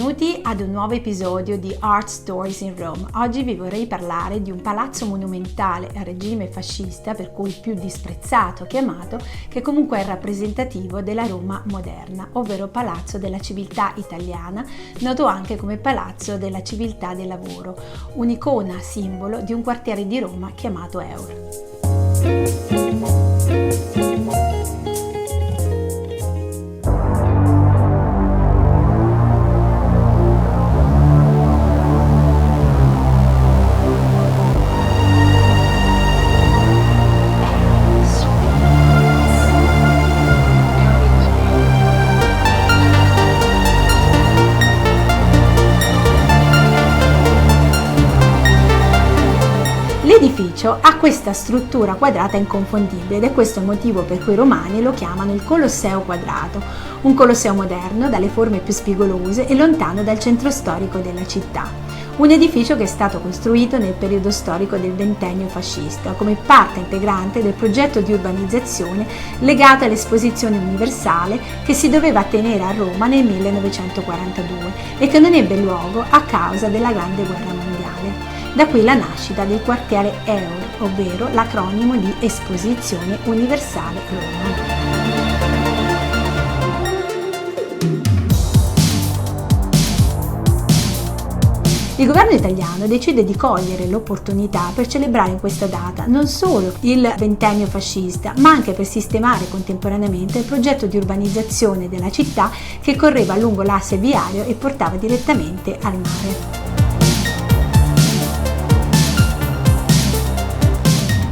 Benvenuti ad un nuovo episodio di Art Stories in Rome. Oggi vi vorrei parlare di un palazzo monumentale al regime fascista, per cui più disprezzato che amato, che comunque è rappresentativo della Roma moderna, ovvero Palazzo della Civiltà Italiana, noto anche come Palazzo della Civiltà del Lavoro, un'icona simbolo di un quartiere di Roma chiamato Eur. L'edificio ha questa struttura quadrata inconfondibile ed è questo il motivo per cui i romani lo chiamano il Colosseo quadrato, un colosseo moderno dalle forme più spigolose e lontano dal centro storico della città. Un edificio che è stato costruito nel periodo storico del ventennio fascista come parte integrante del progetto di urbanizzazione legato all'Esposizione Universale che si doveva tenere a Roma nel 1942 e che non ebbe luogo a causa della Grande Guerra Mondiale. Da qui la nascita del quartiere Eur, ovvero l'acronimo di Esposizione Universale Roma. Il governo italiano decide di cogliere l'opportunità per celebrare in questa data non solo il ventennio fascista, ma anche per sistemare contemporaneamente il progetto di urbanizzazione della città che correva lungo l'asse viario e portava direttamente al mare.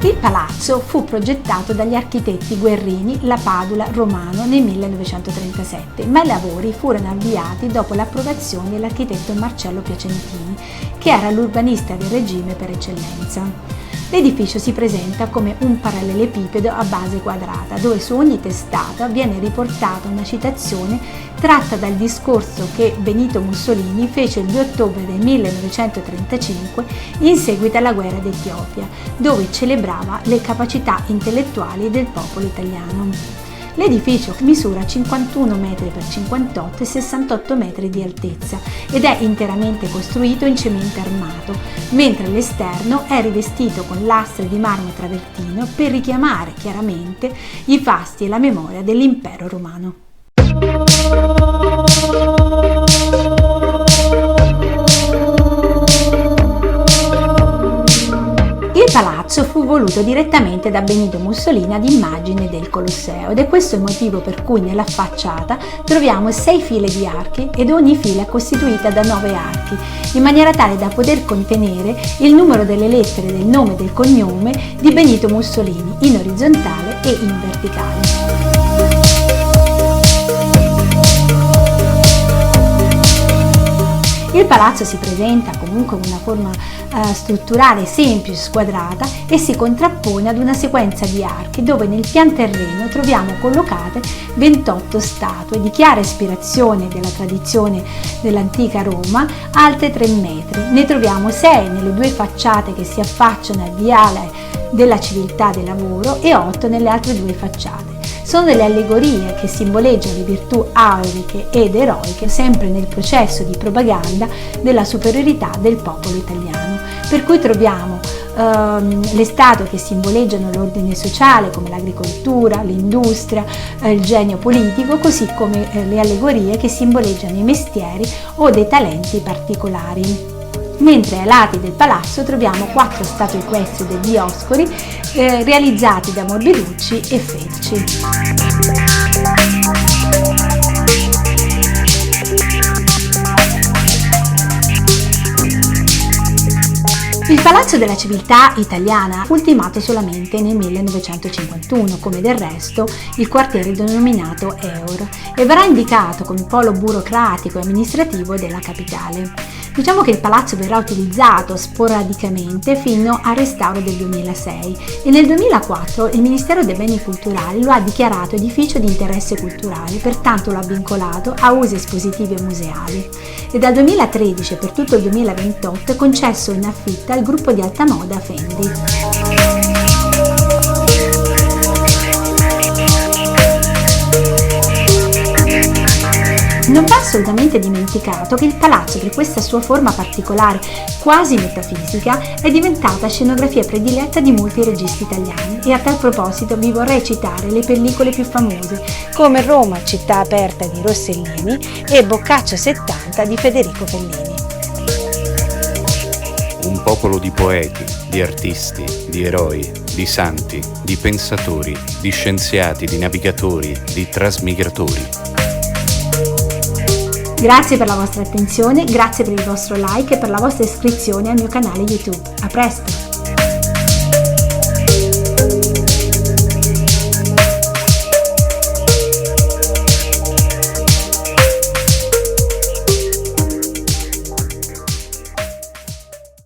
Il palazzo fu progettato dagli architetti Guerrini, La Padula, Romano nel 1937, ma i lavori furono avviati dopo l'approvazione dell'architetto Marcello Piacentini, che era l'urbanista del regime per eccellenza. L'edificio si presenta come un parallelepipedo a base quadrata, dove su ogni testata viene riportata una citazione tratta dal discorso che Benito Mussolini fece il 2 ottobre del 1935 in seguito alla guerra d'Etiopia, dove celebrava le capacità intellettuali del popolo italiano. L'edificio misura 51 metri per 58 e 68 metri di altezza ed è interamente costruito in cemento armato, mentre l'esterno è rivestito con lastre di marmo travertino per richiamare chiaramente i fasti e la memoria dell'impero romano. Il palazzo fu voluto direttamente da Benito Mussolini ad immagine del Colosseo ed è questo il motivo per cui nella facciata troviamo 6 file di archi ed ogni fila è costituita da 9 archi, in maniera tale da poter contenere il numero delle lettere del nome e del cognome di Benito Mussolini in orizzontale e in verticale. Il palazzo si presenta comunque con una forma strutturale semplice, squadrata e si contrappone ad una sequenza di archi dove nel pianterreno troviamo collocate 28 statue di chiara ispirazione della tradizione dell'antica Roma, alte 3 metri. Ne troviamo 6 nelle 2 facciate che si affacciano al viale della Civiltà del Lavoro e 8 nelle altre 2 facciate. Sono delle allegorie che simboleggiano le virtù auliche ed eroiche, sempre nel processo di propaganda della superiorità del popolo italiano. Per cui troviamo le statue che simboleggiano l'ordine sociale, come l'agricoltura, l'industria, il genio politico, così come le allegorie che simboleggiano i mestieri o dei talenti particolari. Mentre ai lati del palazzo troviamo 4 statue equestri del Dioscuri realizzati da Morbiducci e Fecci. Il Palazzo della Civiltà Italiana fu ultimato solamente nel 1951, come del resto il quartiere denominato Eur, e verrà indicato come polo burocratico e amministrativo della capitale. Diciamo che il palazzo verrà utilizzato sporadicamente fino al restauro del 2006 e nel 2004 il Ministero dei Beni Culturali lo ha dichiarato edificio di interesse culturale, pertanto lo ha vincolato a usi espositivi e museali. E dal 2013 e per tutto il 2028 è concesso in affitto al gruppo di alta moda Fendi. Non va assolutamente dimenticato che il palazzo, per questa sua forma particolare, quasi metafisica, è diventata scenografia prediletta di molti registi italiani, e a tal proposito vi vorrei citare le pellicole più famose, come Roma, città aperta di Rossellini e Boccaccio 70 di Federico Fellini. Un popolo di poeti, di artisti, di eroi, di santi, di pensatori, di scienziati, di navigatori, di trasmigratori. Grazie per la vostra attenzione, grazie per il vostro like e per la vostra iscrizione al mio canale YouTube. A presto!